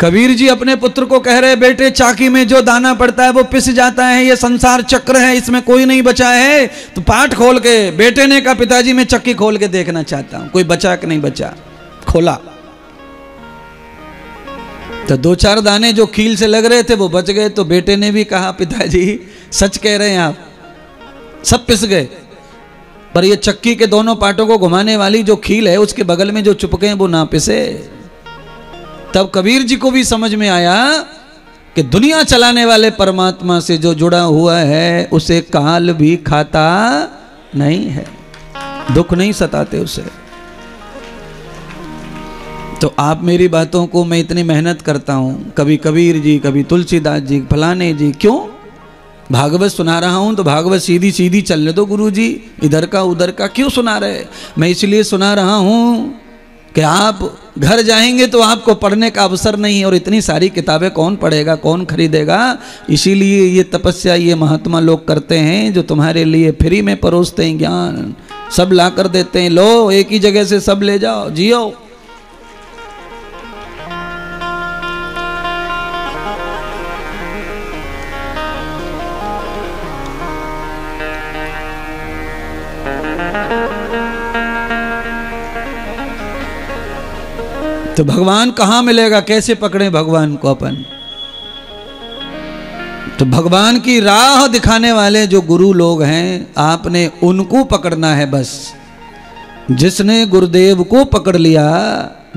कबीर जी अपने पुत्र को कह रहे, बेटे चाकी में जो दाना पड़ता है वो पिस जाता है, ये संसार चक्र है, इसमें कोई नहीं बचा है। तो पाठ खोल के, बेटे ने कहा पिताजी मैं चक्की खोल के देखना चाहता हूं, कोई बचा कि नहीं बचा। खोला तो 2-4 दाने जो कील से लग रहे थे वो बच गए। तो बेटे ने भी कहा पिताजी सच कह रहे हैं आप, सब पिस गए, पर ये चक्की के दोनों पाटों को घुमाने वाली जो कील है उसके बगल में जो चुपके हैं वो ना पिसे। तब कबीर जी को भी समझ में आया कि दुनिया चलाने वाले परमात्मा से जो जुड़ा हुआ है उसे काल भी खाता नहीं है, दुख नहीं सताते उसे। तो आप मेरी बातों को, मैं इतनी मेहनत करता हूं, कभी कबीर जी, कभी तुलसीदास जी, फलाने जी, क्यों भागवत सुना रहा हूं तो भागवत सीधी सीधी चलने दो गुरु जी, इधर का उधर का क्यों सुना रहे। मैं इसलिए सुना रहा हूं कि आप घर जाएंगे तो आपको पढ़ने का अवसर नहीं है, और इतनी सारी किताबें कौन पढ़ेगा, कौन खरीदेगा। इसीलिए ये तपस्या ये महात्मा लोग करते हैं जो तुम्हारे लिए फ्री में परोसते हैं ज्ञान, सब ला कर देते हैं, लो एक ही जगह से सब ले जाओ, जियो। तो भगवान कहाँ मिलेगा, कैसे पकड़े भगवान को अपन। तो भगवान की राह दिखाने वाले जो गुरु लोग हैं आपने उनको पकड़ना है बस। जिसने गुरुदेव को पकड़ लिया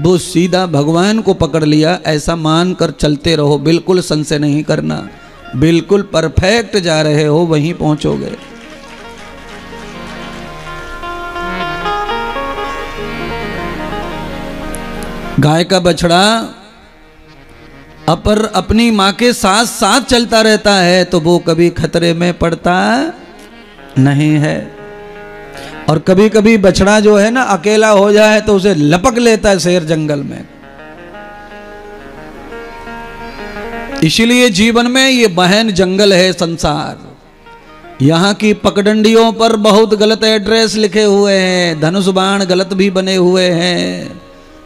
वो सीधा भगवान को पकड़ लिया, ऐसा मान कर चलते रहो, बिल्कुल संशय नहीं करना, बिल्कुल परफेक्ट जा रहे हो, वहीं पहुंचोगे। गाय का बछड़ा अपर अपनी माँ के साथ साथ चलता रहता है तो वो कभी खतरे में पड़ता नहीं है। और कभी कभी बछड़ा जो है ना अकेला हो जाए तो उसे लपक लेता है शेर जंगल में। इसीलिए जीवन में ये बहन जंगल है संसार। यहाँ की पगडंडियों पर बहुत गलत एड्रेस लिखे हुए हैं, धनुष बाण गलत भी बने हुए हैं,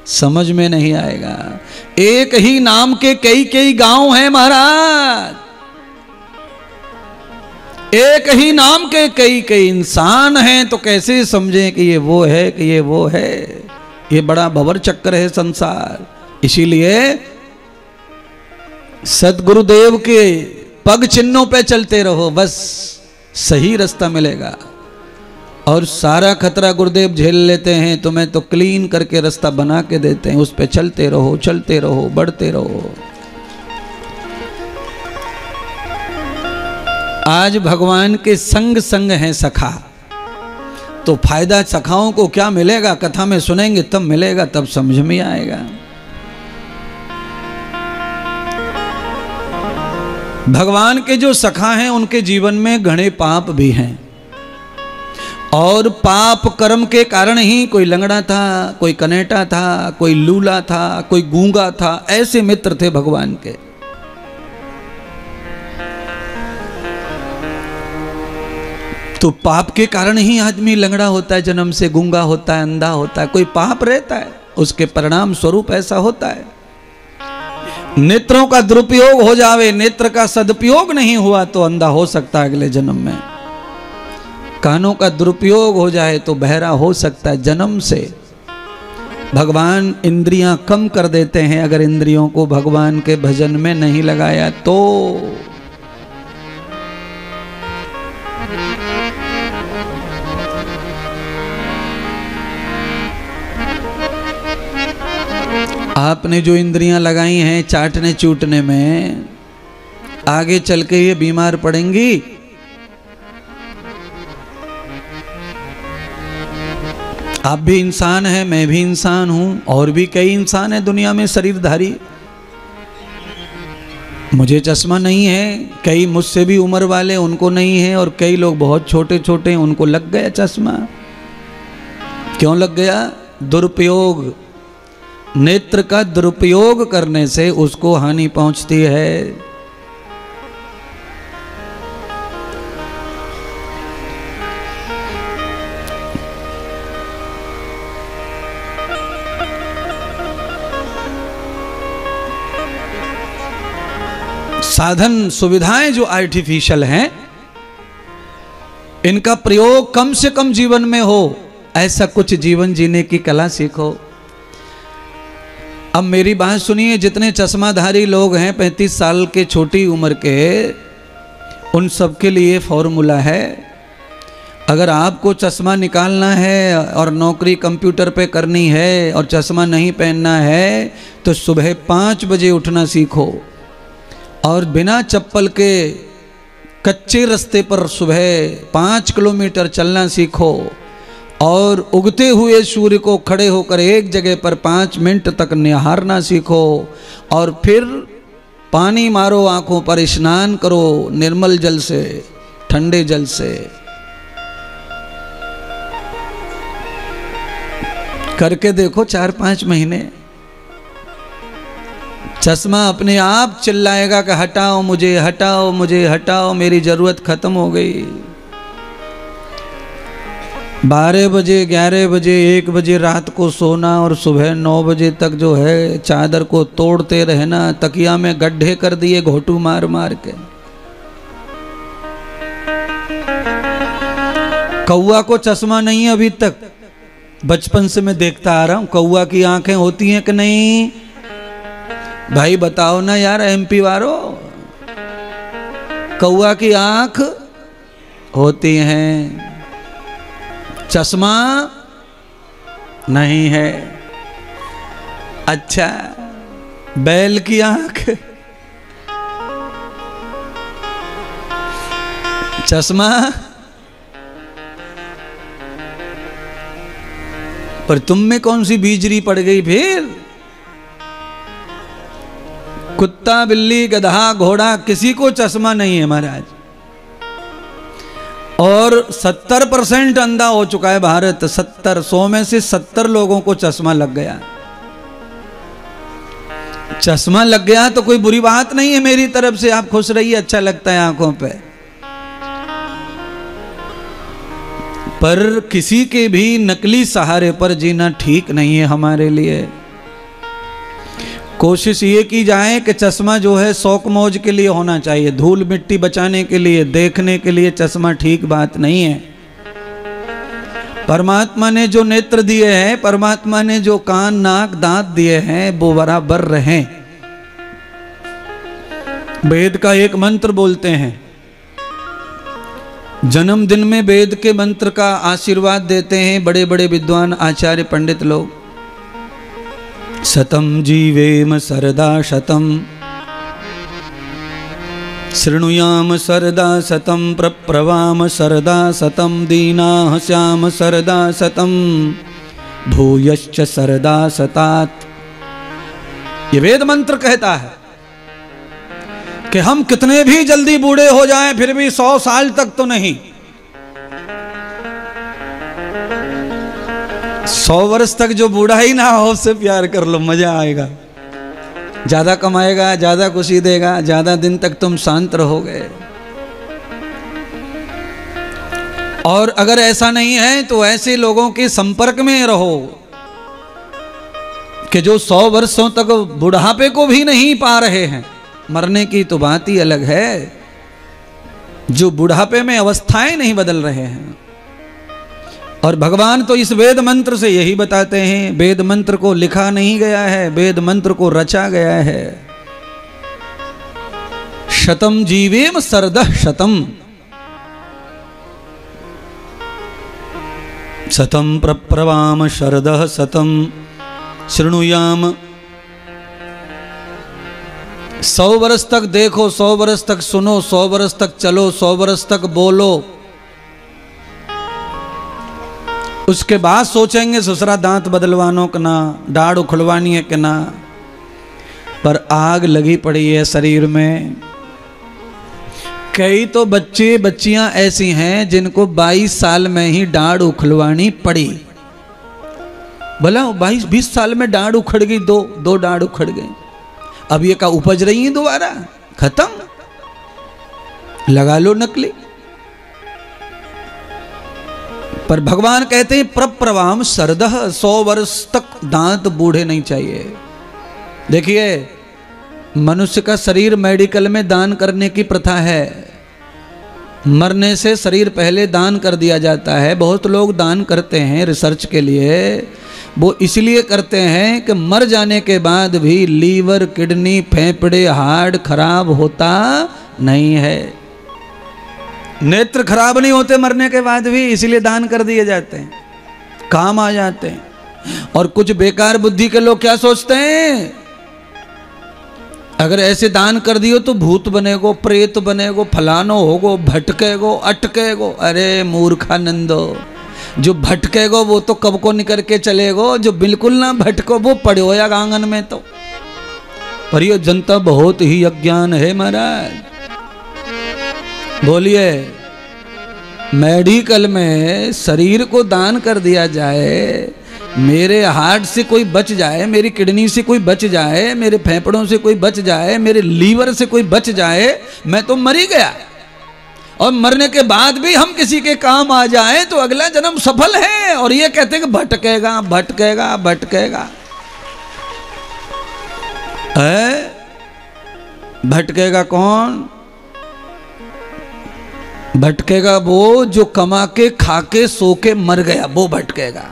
समझ में नहीं आएगा। एक ही नाम के कई कई गांव हैं महाराज, एक ही नाम के कई कई इंसान हैं, तो कैसे समझें कि ये वो है कि ये वो है। ये बड़ा भंवर चक्कर है संसार। इसीलिए सदगुरुदेव के पग चिन्हों पे चलते रहो, बस सही रास्ता मिलेगा। और सारा खतरा गुरुदेव झेल लेते हैं, तुम्हें तो क्लीन करके रास्ता बना के देते हैं, उस पे चलते रहो, चलते रहो, बढ़ते रहो। आज भगवान के संग संग हैं सखा, तो फायदा सखाओं को क्या मिलेगा, कथा में सुनेंगे तब मिलेगा, तब समझ में आएगा। भगवान के जो सखा हैं उनके जीवन में घने पाप भी हैं, और पाप कर्म के कारण ही कोई लंगड़ा था, कोई कनेटा था, कोई लूला था, कोई गूंगा था, ऐसे मित्र थे भगवान के। तो पाप के कारण ही आदमी लंगड़ा होता है, जन्म से गूंगा होता है, अंधा होता है, कोई पाप रहता है, उसके परिणाम स्वरूप ऐसा होता है। नेत्रों का दुरुपयोग हो जावे, नेत्र का सदुपयोग नहीं हुआ तो अंधा हो सकता है अगले जन्म में। कानों का दुरुपयोग हो जाए तो बहरा हो सकता है जन्म से। भगवान इंद्रियां कम कर देते हैं अगर इंद्रियों को भगवान के भजन में नहीं लगाया तो। आपने जो इंद्रियां लगाई हैं चाटने चूटने में, आगे चल के ये बीमार पड़ेंगी। आप भी इंसान हैं, मैं भी इंसान हूं, और भी कई इंसान हैं दुनिया में शरीरधारी। मुझे चश्मा नहीं है, कई मुझसे भी उम्र वाले उनको नहीं है, और कई लोग बहुत छोटे छोटे हैं उनको लग गया चश्मा। क्यों लग गया? दुरुपयोग। नेत्र का दुरुपयोग करने से उसको हानि पहुंचती है। साधन सुविधाएं जो आर्टिफिशियल हैं, इनका प्रयोग कम से कम जीवन में हो, ऐसा कुछ जीवन जीने की कला सीखो। अब मेरी बात सुनिए, जितने चश्माधारी लोग हैं 35 साल के छोटी उम्र के, उन सब के लिए फॉर्मूला है। अगर आपको चश्मा निकालना है और नौकरी कंप्यूटर पे करनी है और चश्मा नहीं पहनना है तो सुबह 5 बजे उठना सीखो और बिना चप्पल के कच्चे रास्ते पर सुबह 5 किलोमीटर चलना सीखो और उगते हुए सूर्य को खड़े होकर एक जगह पर 5 मिनट तक निहारना सीखो और फिर पानी मारो आंखों पर, स्नान करो निर्मल जल से, ठंडे जल से। करके देखो 4-5 महीने, चश्मा अपने आप चिल्लाएगा कि हटाओ मुझे, हटाओ मुझे, हटाओ, मेरी जरूरत खत्म हो गई। 12 बजे, 11 बजे, 1 बजे रात को सोना और सुबह 9 बजे तक जो है चादर को तोड़ते रहना, तकिया में गड्ढे कर दिए घोटू मार मार के। कौआ को चश्मा नहीं अभी तक, बचपन से मैं देखता आ रहा हूं। कौआ की आंखें होती हैं कि नहीं? भाई बताओ ना यार एमपी वालों, कौआ की आंख होती हैं, चश्मा नहीं है। अच्छा, बैल की आंख, चश्मा, पर तुम में कौन सी बीजरी पड़ गई फिर? कुत्ता, बिल्ली, गधा, घोड़ा, किसी को चश्मा नहीं है महाराज। और 70% अंधा हो चुका है भारत। 100 में से 70 लोगों को चश्मा लग गया। चश्मा लग गया तो कोई बुरी बात नहीं है मेरी तरफ से, आप खुश रहिए, अच्छा लगता है आंखों पे। पर किसी के भी नकली सहारे पर जीना ठीक नहीं है हमारे लिए। कोशिश ये की जाए कि चश्मा जो है शौक मौज के लिए होना चाहिए, धूल मिट्टी बचाने के लिए, देखने के लिए चश्मा ठीक बात नहीं है। परमात्मा ने जो नेत्र दिए हैं, परमात्मा ने जो कान नाक दांत दिए हैं, वो बराबर रहें। वेद का एक मंत्र बोलते हैं, जन्मदिन में वेद के मंत्र का आशीर्वाद देते हैं बड़े बड़े विद्वान आचार्य पंडित लोग। शतम जीवेम सरदा शतम, शृणुयाम सरदा शतम, प्रप्रवाम सरदा शतम, दीनाः स्याम सरदा शतम, भूयश्च सरदा शतात्। ये वेद मंत्र कहता है कि हम कितने भी जल्दी बूढ़े हो जाएं फिर भी 100 साल तक तो नहीं, 100 वर्ष तक जो बूढ़ा ही ना हो उससे प्यार कर लो, मजा आएगा। ज्यादा कमाएगा, ज्यादा खुशी देगा, ज्यादा दिन तक तुम शांत रहोगे। और अगर ऐसा नहीं है तो ऐसे लोगों के संपर्क में रहो कि जो 100 वर्षों तक बुढ़ापे को भी नहीं पा रहे हैं। मरने की तो बात ही अलग है, जो बुढ़ापे में अवस्थाएं नहीं बदल रहे हैं। और भगवान तो इस वेद मंत्र से यही बताते हैं, वेद मंत्र को लिखा नहीं गया है, वेद मंत्र को रचा गया है। शतम जीवेम सरदः शतम, शतम प्रप्रवाम शरदः शतम, शृणुयाम। 100 वर्ष तक देखो, 100 वर्ष तक सुनो, 100 वर्ष तक चलो, 100 वर्ष तक बोलो। उसके बाद सोचेंगे ससुरा दांत बदलवानो कि ना, दाढ़ उखड़वानी है कि ना। पर आग लगी पड़ी है शरीर में। कई तो बच्चे बच्चियां ऐसी हैं जिनको 22 साल में ही दाढ़ उखड़वानी पड़ी। बोला 22-20 साल में दाढ़ उखड़ गई, दो दाढ़ उखड़ गई। अब ये का उपज रही है दोबारा, खत्म, लगा लो नकली। पर भगवान कहते हैं प्रप्रवाम सरदः, 100 वर्ष तक दांत बूढ़े नहीं चाहिए। देखिए मनुष्य का शरीर मेडिकल में दान करने की प्रथा है। मरने से शरीर पहले दान कर दिया जाता है। बहुत लोग दान करते हैं रिसर्च के लिए। वो इसलिए करते हैं कि मर जाने के बाद भी लीवर, किडनी, फेफड़े, हार्ट खराब होता नहीं है। नेत्र खराब नहीं होते मरने के बाद भी, इसलिए दान कर दिए जाते हैं, काम आ जाते हैं। और कुछ बेकार बुद्धि के लोग क्या सोचते हैं, अगर ऐसे दान कर दियो तो भूत बनेगो, प्रेत बनेगो, फलानो होगो, भटकेगो, अटकेगो। अरे मूर्खानंदो, जो भटकेगो वो तो कब को निकल के चलेगो, जो बिल्कुल ना भटको वो पड़ो या आंगन में। तो पर ये जनता बहुत ही अज्ञान है महाराज। बोलिए, मेडिकल में शरीर को दान कर दिया जाए, मेरे हार्ट से कोई बच जाए, मेरी किडनी से कोई बच जाए, मेरे फेफड़ों से कोई बच जाए, मेरे लीवर से कोई बच जाए, मैं तो मर ही गया। और मरने के बाद भी हम किसी के काम आ जाए तो अगला जन्म सफल है। और ये कहते हैं कि भटकेगा भटकेगा भटकेगा। भटकेगा कौन? भटकेगा वो जो कमा के खा के सो के मर गया, वो भटकेगा।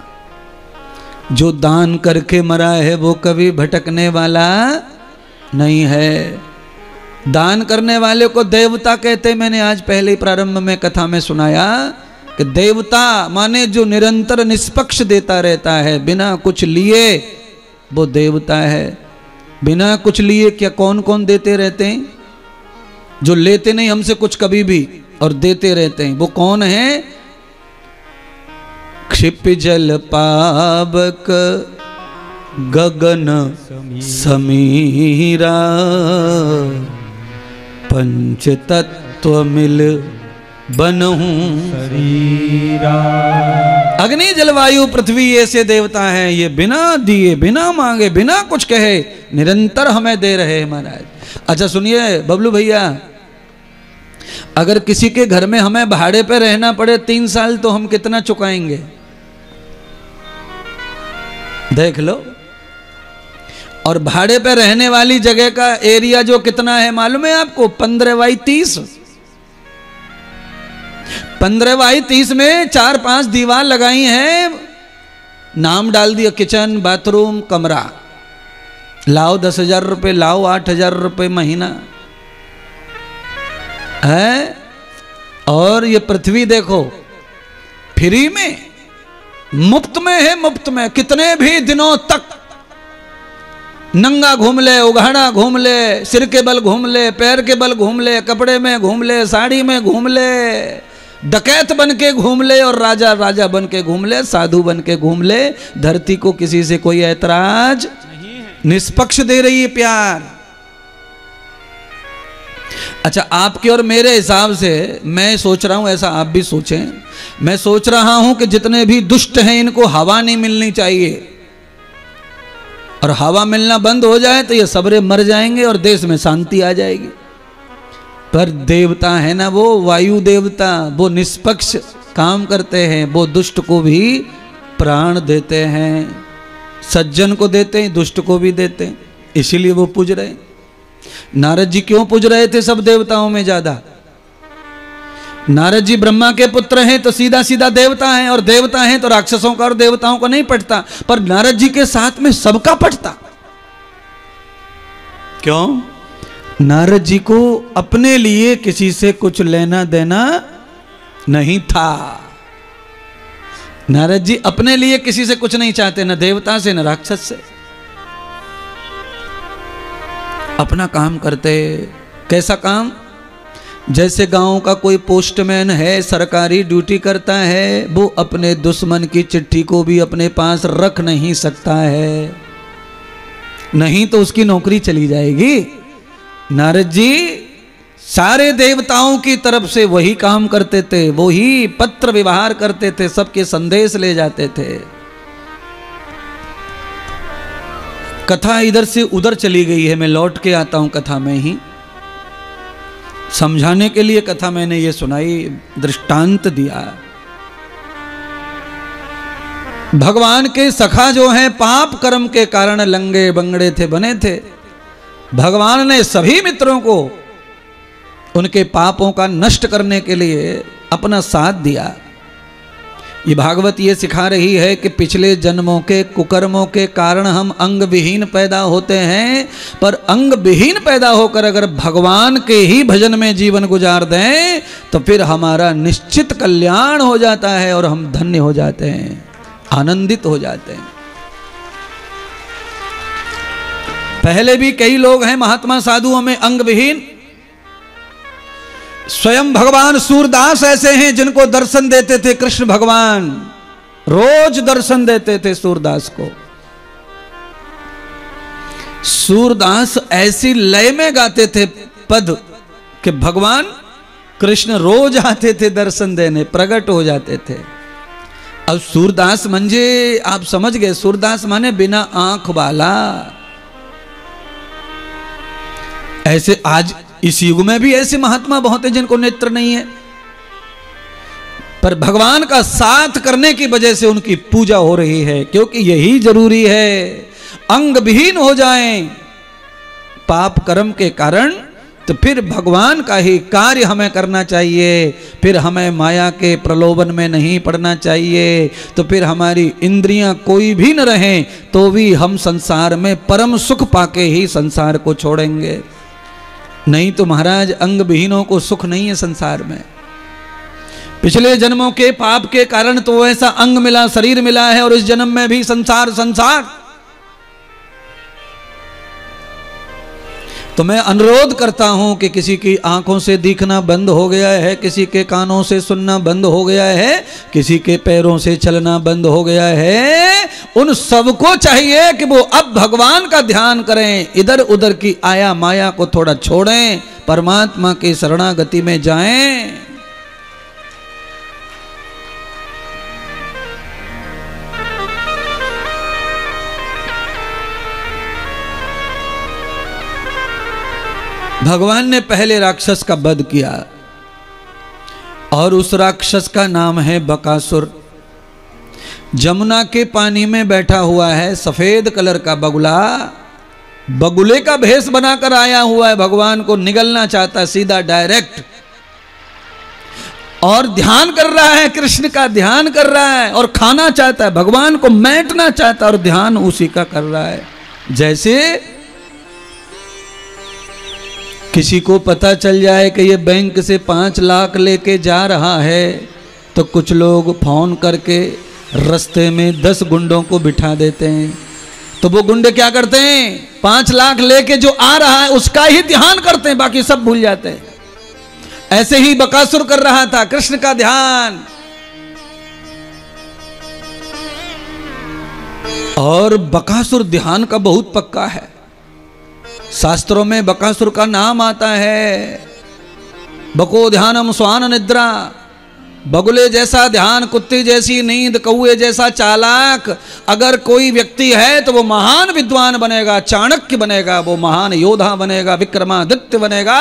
जो दान करके मरा है वो कभी भटकने वाला नहीं है। दान करने वाले को देवता कहते। मैंने आज पहले प्रारंभ में कथा में सुनाया कि देवता माने जो निरंतर निष्पक्ष देता रहता है बिना कुछ लिए, वो देवता है। बिना कुछ लिए क्या कौन कौन देते रहते हैं? जो लेते नहीं हमसे कुछ कभी भी और देते रहते हैं, वो कौन है? क्षिपजल पावक गगन समीरा, पंच तत्व मिल बनहूं शरीरा। अग्नि जलवायु पृथ्वी ऐसे देवता हैं, ये बिना दिए बिना मांगे बिना कुछ कहे निरंतर हमें दे रहे हैं महाराज। अच्छा सुनिए बबलू भैया, अगर किसी के घर में हमें भाड़े पे रहना पड़े 3 साल तो हम कितना चुकाएंगे? देख लो। और भाड़े पे रहने वाली जगह का एरिया जो कितना है मालूम है आपको? 15x30। 15x30 में 4-5 दीवार लगाई हैं, नाम डाल दिया किचन, बाथरूम, कमरा। लाओ 10,000 रुपये, लाओ 8,000 रुपये महीना है। और ये पृथ्वी देखो फ्री में, मुफ्त में है, मुफ्त में। कितने भी दिनों तक नंगा घूम ले, उघाड़ा घूम ले, सिर के बल घूम ले, पैर के बल घूम ले, कपड़े में घूम ले, साड़ी में घूम ले, डकैत बन के घूम ले और राजा राजा बन के घूम ले, साधु बन के घूम ले, धरती को किसी से कोई ऐतराज नहीं है। निष्पक्ष दे रही है प्यार। अच्छा आपके और मेरे हिसाब से मैं सोच रहा हूं, ऐसा आप भी सोचें, मैं सोच रहा हूं कि जितने भी दुष्ट हैं इनको हवा नहीं मिलनी चाहिए। और हवा मिलना बंद हो जाए तो ये सबरे मर जाएंगे और देश में शांति आ जाएगी। पर देवता है ना वो वायु देवता, वो निष्पक्ष काम करते हैं। वो दुष्ट को भी प्राण देते हैं, सज्जन को देते हैं, दुष्ट को भी देते हैं। इसीलिए वो पूज रहे हैं। नारद जी क्यों पूज रहे थे सब देवताओं में ज्यादा? नारद जी ब्रह्मा के पुत्र हैं तो सीधा सीधा देवता हैं, और देवता हैं तो राक्षसों का और देवताओं का नहीं पटता। पर नारद जी के साथ में सबका पटता। क्यों? नारद जी को अपने लिए किसी से कुछ लेना देना नहीं था। नारद जी अपने लिए किसी से कुछ नहीं चाहते, न देवता से न राक्षस से। अपना काम करते। कैसा काम? जैसे गांव का कोई पोस्टमैन है, सरकारी ड्यूटी करता है, वो अपने दुश्मन की चिट्ठी को भी अपने पास रख नहीं सकता है, नहीं तो उसकी नौकरी चली जाएगी। नारद जी सारे देवताओं की तरफ से वही काम करते थे, वही पत्र व्यवहार करते थे, सबके संदेश ले जाते थे। कथा इधर से उधर चली गई है, मैं लौट के आता हूं कथा में ही। समझाने के लिए कथा मैंने ये सुनाई, दृष्टांत दिया। भगवान के सखा जो हैं पाप कर्म के कारण लंगे बंगड़े थे, बने थे। भगवान ने सभी मित्रों को उनके पापों का नष्ट करने के लिए अपना साथ दिया। ये भागवत ये सिखा रही है कि पिछले जन्मों के कुकर्मों के कारण हम अंग विहीन पैदा होते हैं, पर अंग विहीन पैदा होकर अगर भगवान के ही भजन में जीवन गुजार दें तो फिर हमारा निश्चित कल्याण हो जाता है और हम धन्य हो जाते हैं, आनंदित हो जाते हैं। पहले भी कई लोग हैं महात्मा साधुओं में अंग विहीन। स्वयं भगवान सूरदास ऐसे हैं जिनको दर्शन देते थे कृष्ण भगवान, रोज दर्शन देते थे सूरदास को। सूरदास ऐसी लय में गाते थे पद कि भगवान कृष्ण रोज आते थे दर्शन देने, प्रकट हो जाते थे। अब सूरदास मंजे आप समझ गए, सूरदास माने बिना आंख वाला। ऐसे आज इस युग में भी ऐसे महात्मा बहुत हैं जिनको नेत्र नहीं है, पर भगवान का साथ करने की वजह से उनकी पूजा हो रही है, क्योंकि यही जरूरी है। अंग विहीन हो जाएं पाप कर्म के कारण तो फिर भगवान का ही कार्य हमें करना चाहिए, फिर हमें माया के प्रलोभन में नहीं पड़ना चाहिए। तो फिर हमारी इंद्रियां कोई भी न रहें तो भी हम संसार में परम सुख पाके ही संसार को छोड़ेंगे। नहीं तो महाराज अंग विहीनों को सुख नहीं है संसार में। पिछले जन्मों के पाप के कारण तो ऐसा अंग मिला, शरीर मिला है, और इस जन्म में भी संसार संसार। तो मैं अनुरोध करता हूं कि किसी की आंखों से दिखना बंद हो गया है, किसी के कानों से सुनना बंद हो गया है, किसी के पैरों से चलना बंद हो गया है, उन सबको चाहिए कि वो अब भगवान का ध्यान करें, इधर उधर की आया माया को थोड़ा छोड़ें, परमात्मा की शरणागति में जाएं। भगवान ने पहले राक्षस का वध किया और उस राक्षस का नाम है बकासुर। जमुना के पानी में बैठा हुआ है, सफेद कलर का बगुला, बगुले का भेष बनाकर आया हुआ है, भगवान को निगलना चाहता सीधा डायरेक्ट, और ध्यान कर रहा है, कृष्ण का ध्यान कर रहा है और खाना चाहता है, भगवान को मैंटना चाहता है और ध्यान उसी का कर रहा है। जैसे किसी को पता चल जाए कि ये बैंक से 5 लाख लेके जा रहा है तो कुछ लोग फोन करके रास्ते में 10 गुंडों को बिठा देते हैं। तो वो गुंडे क्या करते हैं, 5 लाख लेके जो आ रहा है उसका ही ध्यान करते हैं, बाकी सब भूल जाते हैं। ऐसे ही बकासुर कर रहा था कृष्ण का ध्यान। और बकासुर ध्यान का बहुत पक्का है, शास्त्रों में बकासुर का नाम आता है। बको ध्यानम स्वान निद्रा, बगुले जैसा ध्यान, कुत्ते जैसी नींद, कौए जैसा चालाक। अगर कोई व्यक्ति है तो वो महान विद्वान बनेगा, चाणक्य बनेगा, वो महान योद्धा बनेगा, विक्रमादित्य बनेगा।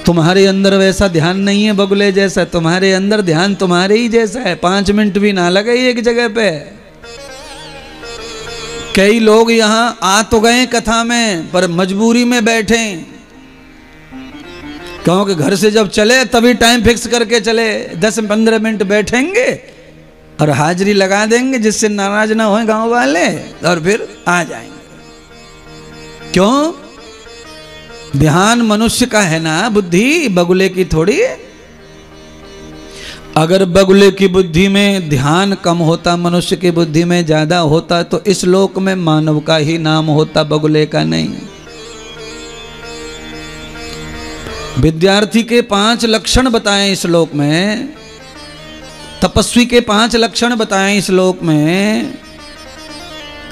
तुम्हारे अंदर वैसा ध्यान नहीं है बगुले जैसा, तुम्हारे अंदर ध्यान तुम्हारे ही जैसा है, 5 मिनट भी ना लगे एक जगह पे। कई लोग यहां आ तो गए कथा में, पर मजबूरी में बैठे, क्योंकि घर से जब चले तभी टाइम फिक्स करके चले, 10-15 मिनट बैठेंगे और हाजिरी लगा देंगे जिससे नाराज ना हो गांव वाले, और फिर आ जाएंगे। क्यों? ध्यान मनुष्य का है ना, बुद्धि बगुले की थोड़ी। अगर बगुले की बुद्धि में ध्यान कम होता, मनुष्य की बुद्धि में ज्यादा होता, तो इस लोक में मानव का ही नाम होता, बगुले का नहीं। विद्यार्थी के 5 लक्षण बताएं इस लोक में, तपस्वी के 5 लक्षण बताएं इस लोक में।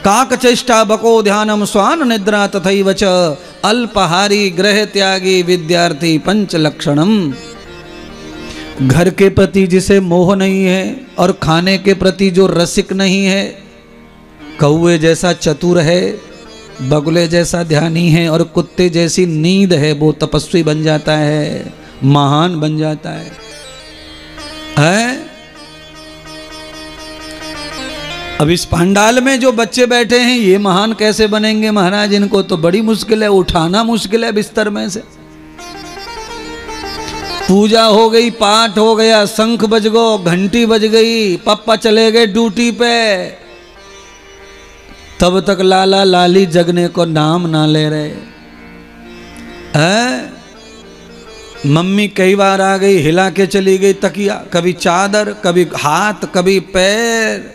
काकचेष्टा बको ध्यानम स्वान निद्रा तथैव च अल्पहारी ग्रह त्यागी विद्यार्थी 5 लक्षणम। घर के प्रति जिसे मोह नहीं है और खाने के प्रति जो रसिक नहीं है, कौए जैसा चतुर है, बगुले जैसा ध्यानी है और कुत्ते जैसी नींद है, वो तपस्वी बन जाता है, महान बन जाता है? अब इस पंडाल में जो बच्चे बैठे हैं ये महान कैसे बनेंगे महाराज? इनको तो बड़ी मुश्किल है, उठाना मुश्किल है बिस्तर में से। पूजा हो गई, पाठ हो गया, शंख बज गो, घंटी बज गई, पप्पा चले गए ड्यूटी पे, तब तक लाला लाली जगने को नाम ना ले रहे हैं। मम्मी कई बार आ गई, हिला के चली गई तकिया, कभी चादर, कभी हाथ, कभी पैर।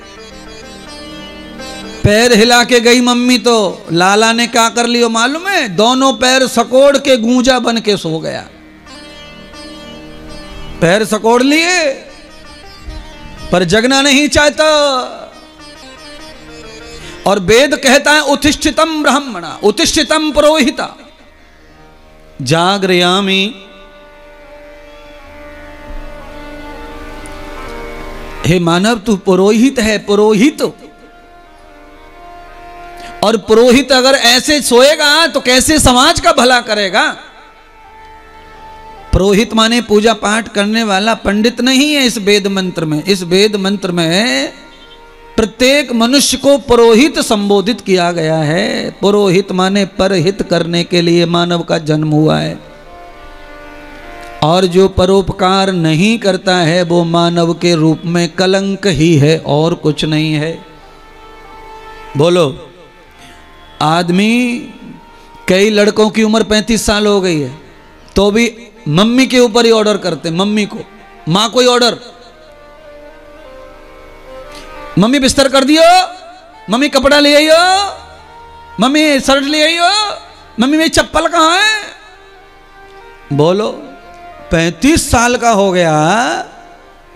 पैर हिला के गई मम्मी तो लाला ने क्या कर लियो मालूम है? दोनों पैर सकोड़ के गूंजा बन के सो गया। पैर सकोड़ लिए पर जगना नहीं चाहता। और वेद कहता है उत्तिष्ठितम ब्राह्मणा उत्तिष्ठितम पुरोहिता जागरयामि। हे मानव तू पुरोहित है, पुरोहित। और पुरोहित अगर ऐसे सोएगा तो कैसे समाज का भला करेगा? पुरोहित माने पूजा पाठ करने वाला पंडित नहीं है। इस वेद मंत्र में, इस वेद मंत्र में प्रत्येक मनुष्य को पुरोहित संबोधित किया गया है। पुरोहित माने परहित करने के लिए मानव का जन्म हुआ है। और जो परोपकार नहीं करता है वो मानव के रूप में कलंक ही है और कुछ नहीं है। बोलो, आदमी, कई लड़कों की उम्र 35 साल हो गई है तो भी मम्मी के ऊपर ही ऑर्डर करते, मम्मी को, मां को ही ऑर्डर। मम्मी बिस्तर कर दियो, मम्मी कपड़ा ले आइयो, मम्मी शर्ट ले आइयो, मम्मी मेरी चप्पल कहाँ है? बोलो, 35 साल का हो गया,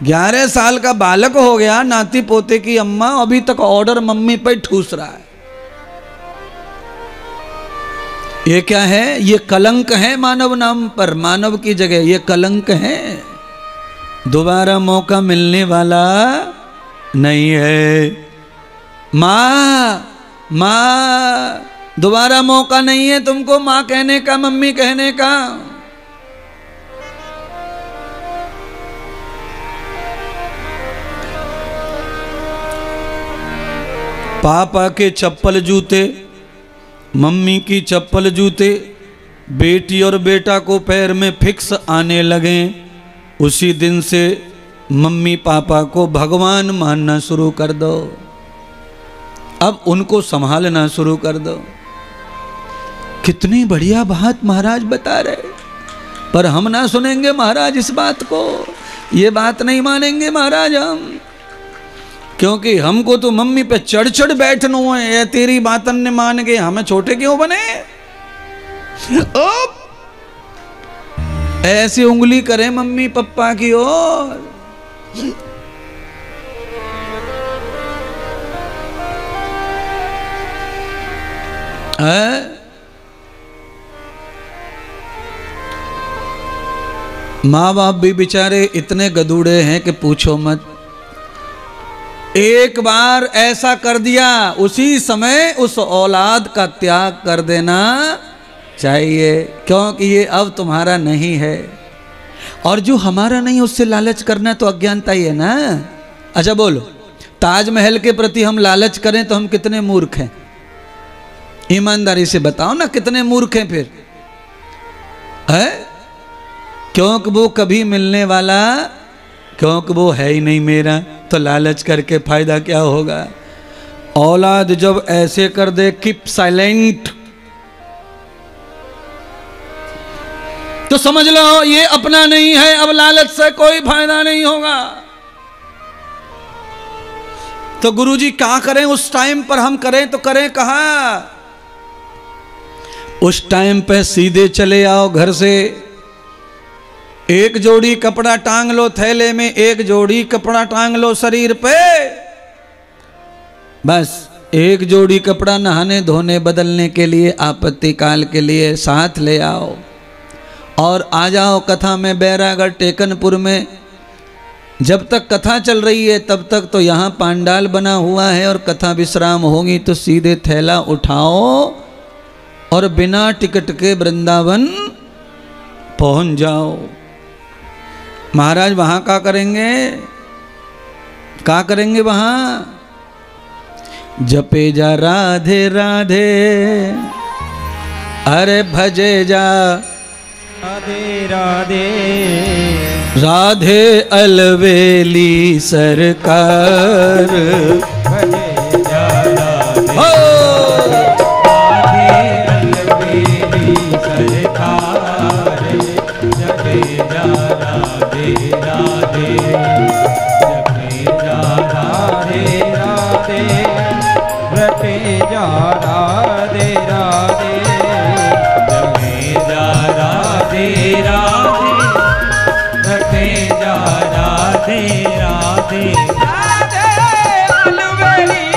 11 साल का बालक हो गया, नाती पोते की अम्मा, अभी तक ऑर्डर मम्मी पे ठूस रहा है। ये क्या है? ये कलंक है मानव नाम पर, मानव की जगह ये कलंक है। दोबारा मौका मिलने वाला नहीं है। माँ, माँ, दोबारा मौका नहीं है तुमको माँ कहने का, मम्मी कहने का। पापा के चप्पल जूते, मम्मी की चप्पल जूते, बेटी और बेटा को पैर में फिक्स आने लगे, उसी दिन से मम्मी पापा को भगवान मानना शुरू कर दो। अब उनको संभालना शुरू कर दो। कितनी बढ़िया बात महाराज बता रहे, पर हम ना सुनेंगे महाराज इस बात को। ये बात नहीं मानेंगे महाराज हम, क्योंकि हमको तो मम्मी पे चढ़ चढ़ बैठना है। ये तेरी बातन ने मान के हमें छोटे क्यों बने? ऐसी उंगली करे मम्मी पप्पा की ओर। माँ बाप भी बेचारे इतने गधूड़े हैं कि पूछो मत। एक बार ऐसा कर दिया, उसी समय उस औलाद का त्याग कर देना चाहिए, क्योंकि ये अब तुम्हारा नहीं है। और जो हमारा नहीं उससे लालच करना तो अज्ञानता ही है ना। अच्छा बोलो, ताजमहल के प्रति हम लालच करें तो हम कितने मूर्ख हैं? ईमानदारी से बताओ ना, कितने मूर्ख हैं फिर है? क्योंकि वो कभी मिलने वाला, क्योंकि वो है ही नहीं मेरा, तो लालच करके फायदा क्या होगा? औलाद जब ऐसे कर दे, कीप साइलेंट, तो समझ लो ये अपना नहीं है, अब लालच से कोई फायदा नहीं होगा। तो गुरुजी क्या करें उस टाइम पर? हम करें तो करें कहां? उस टाइम पे सीधे चले आओ घर से, एक जोड़ी कपड़ा टांग लो थैले में, एक जोड़ी कपड़ा टांग लो शरीर पे, बस एक जोड़ी कपड़ा नहाने धोने बदलने के लिए, आपत्ति काल के लिए साथ ले आओ और आ जाओ कथा में। बैरागढ़ टेकनपुर में जब तक कथा चल रही है तब तक तो यहाँ पांडाल बना हुआ है, और कथा विश्राम होगी तो सीधे थैला उठाओ और बिना टिकट के वृंदावन पहुंच जाओ। महाराज वहाँ क्या करेंगे? क्या करेंगे वहाँ? जपे जा राधे राधे, अरे भजे जा राधे राधे, राधे अलवेली सरकार, भजे जा राधे, हो राधे अलवेली सरकार, जपे जा राधे राधे, जपे जा राधे राधे, रटे जा राधे राधे, जपे जा राधे राधे, रटे जा राधे राधे, राधे अलवेली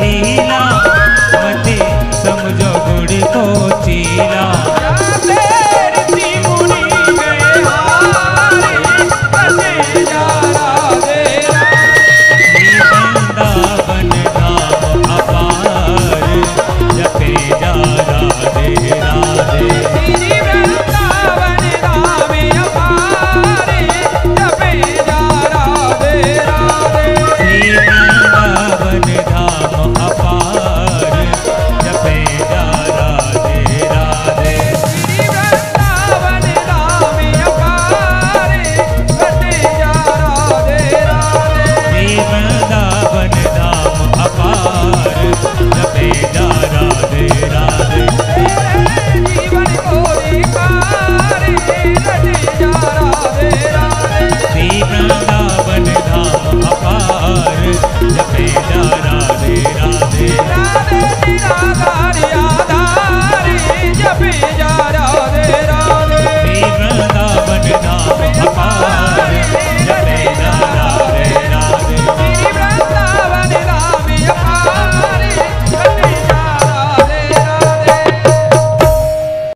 लीला